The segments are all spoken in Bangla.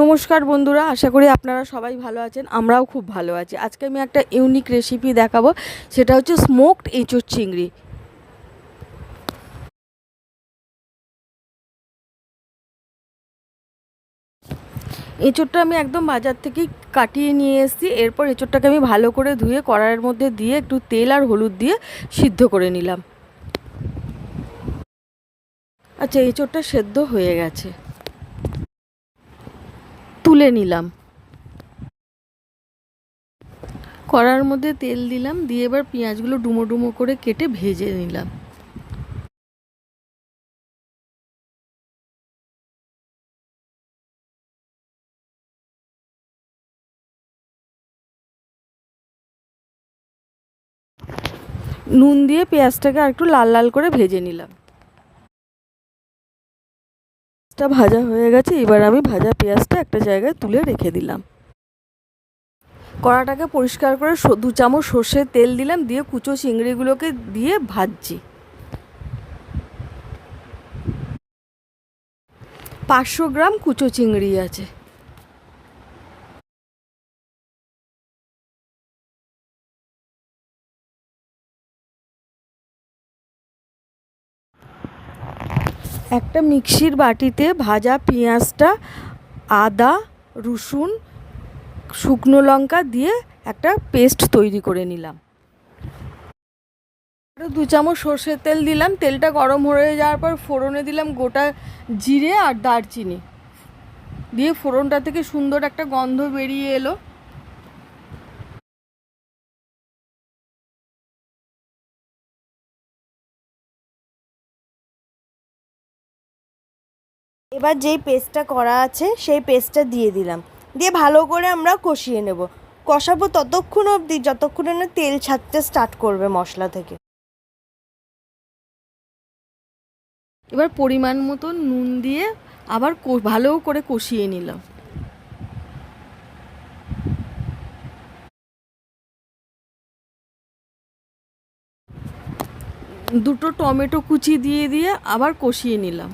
নমস্কার বন্ধুরা, আশা করি আপনারা সবাই ভালো আছেন। আমরাও খুব ভালো আছি। আজকে আমি একটা ইউনিক রেসিপি দেখাবো, সেটা হচ্ছে স্মোকড এঁচোড় চিংড়ি। এঁচোড়টা আমি একদম বাজার থেকেই কাটিয়ে নিয়ে এসেছি। এরপর এঁচোড়টাকে আমি ভালো করে ধুয়ে কড়াইয়ের মধ্যে দিয়ে একটু তেল আর হলুদ দিয়ে সিদ্ধ করে নিলাম। আচ্ছা, এঁচোড়টা সেদ্ধ হয়ে গেছে, তুলে নিলাম। কড়ার মধ্যে তেল দিলাম, দিয়ে এবার পেঁয়াজগুলো ডুমো ডুমো করে কেটে ভেজে নিলাম। নুন দিয়ে পেঁয়াজটাকে আর একটু লাল লাল করে ভেজে নিলাম। পেঁয়াজটা ভাজা হয়ে গেছে, এবার আমি ভাজা পেঁয়াজটা একটা জায়গায় তুলে রেখে দিলাম। কড়াটাকে পরিষ্কার করে 2 চামচ সর্ষের তেল দিলাম, দিয়ে কুচো চিংড়িগুলোকে দিয়ে ভাজছি। 500 গ্রাম কুচো চিংড়ি আছে। একটা মিক্সির বাটিতে ভাজা পেঁয়াজটা, আদা, রসুন, শুকনো লঙ্কা দিয়ে একটা পেস্ট তৈরি করে নিলাম। আরও 2 চামচ সর্ষের তেল দিলাম। তেলটা গরম হয়ে যাওয়ার পর ফোড়নে দিলাম গোটা জিরে আর দারচিনি, দিয়ে ফোড়নটা থেকে সুন্দর একটা গন্ধ বেরিয়ে এলো। এবার যেই পেস্টটা করা আছে সেই পেস্টটা দিয়ে দিলাম, দিয়ে ভালো করে আমরা কষিয়ে নেব। কষাবো ততক্ষণ অবধি যতক্ষণে না তেল ছাড়তে স্টার্ট করবে মশলা থেকে। এবার পরিমাণ মতো নুন দিয়ে আবার ভালো করে কষিয়ে নিলাম। দুটো টমেটো কুচি দিয়ে দিয়ে আবার কষিয়ে নিলাম।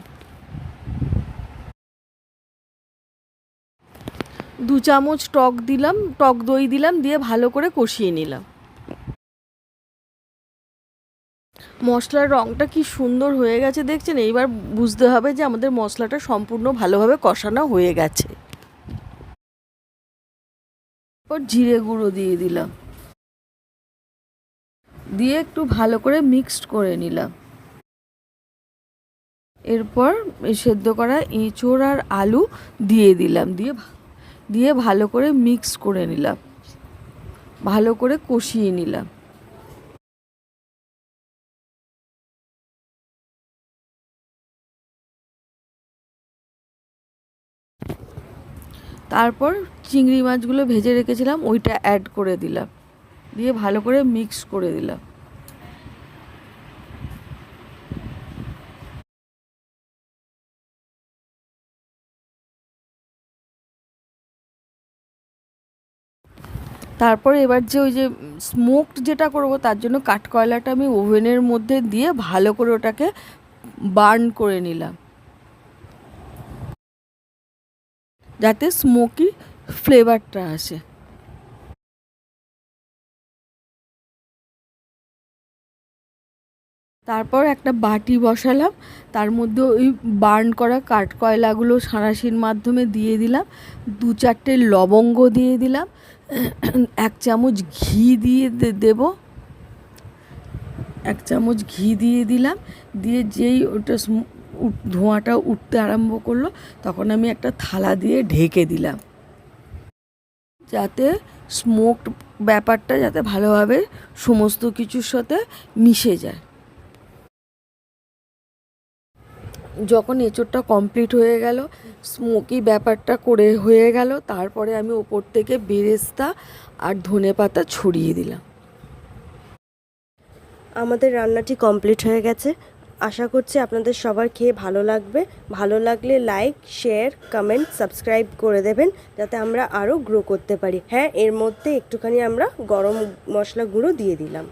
2 চামচ টক দই দিলাম, দিয়ে ভালো করে কষিয়ে নিলাম। মশলার রঙটা কি সুন্দর হয়ে গেছে দেখছেন। এইবার বুঝতে হবে যে আমাদের মশলাটা সম্পূর্ণ ভালোভাবে কষানো হয়ে গেছে। এরপর জিরে গুঁড়ো দিয়ে দিলাম, দিয়ে একটু ভালো করে মিক্সড করে নিলাম। এরপর সেদ্ধ করা এঁচোড় আর আলু দিয়ে দিলাম, দিয়ে ভালো করে মিক্স করে নিলাম, ভালো করে কষিয়ে নিলাম। তারপর চিংড়ি মাছগুলো ভেজে রেখেছিলাম ওইটা অ্যাড করে দিলাম, দিয়ে ভালো করে মিক্স করে দিলাম। তারপরে এবার যে ওই যে স্মোকড যেটা করব তার জন্য কাঠকয়লাটা আমি ওভেনের মধ্যে দিয়ে ভালো করে ওটাকে বার্ন করে নিলাম, যাতে স্মোকি ফ্লেভারটা আসে। তারপর একটা বাটি বসালাম, তার মধ্যে ওই বার্ন করা কাঠকয়লাগুলো সাঁড়াশির মাধ্যমে দিয়ে দিলাম। 2-4টে লবঙ্গ দিয়ে দিলাম, 1 চামচ ঘি দিয়ে দেব, 1 চামচ ঘি দিয়ে দিলাম। দিয়ে যেই ওটা ধোঁয়াটা উঠতে আরম্ভ করলো, তখন আমি একটা থালা দিয়ে ঢেকে দিলাম, যাতে স্মোকড ব্যাপারটা যাতে ভালোভাবে সমস্ত কিছুর সাথে মিশে যায়। যখন এঁচোড়টা কমপ্লিট হয়ে গেল, স্মোকি ব্যাপারটা করে হয়ে গেল, তারপরে আমি ওপর থেকে বেরেস্তা আর ধনেপাতা ছড়িয়ে দিলাম। আমাদের রান্নাটি কমপ্লিট হয়ে গেছে। আশা করছি আপনাদের সবার খেয়ে ভালো লাগবে। ভালো লাগলে লাইক, শেয়ার, কমেন্ট, সাবস্ক্রাইব করে দেবেন, যাতে আমরা আরও গ্রো করতে পারি। হ্যাঁ, এর মধ্যে একটুখানি আমরা গরম মশলা গুঁড়ো দিয়ে দিলাম।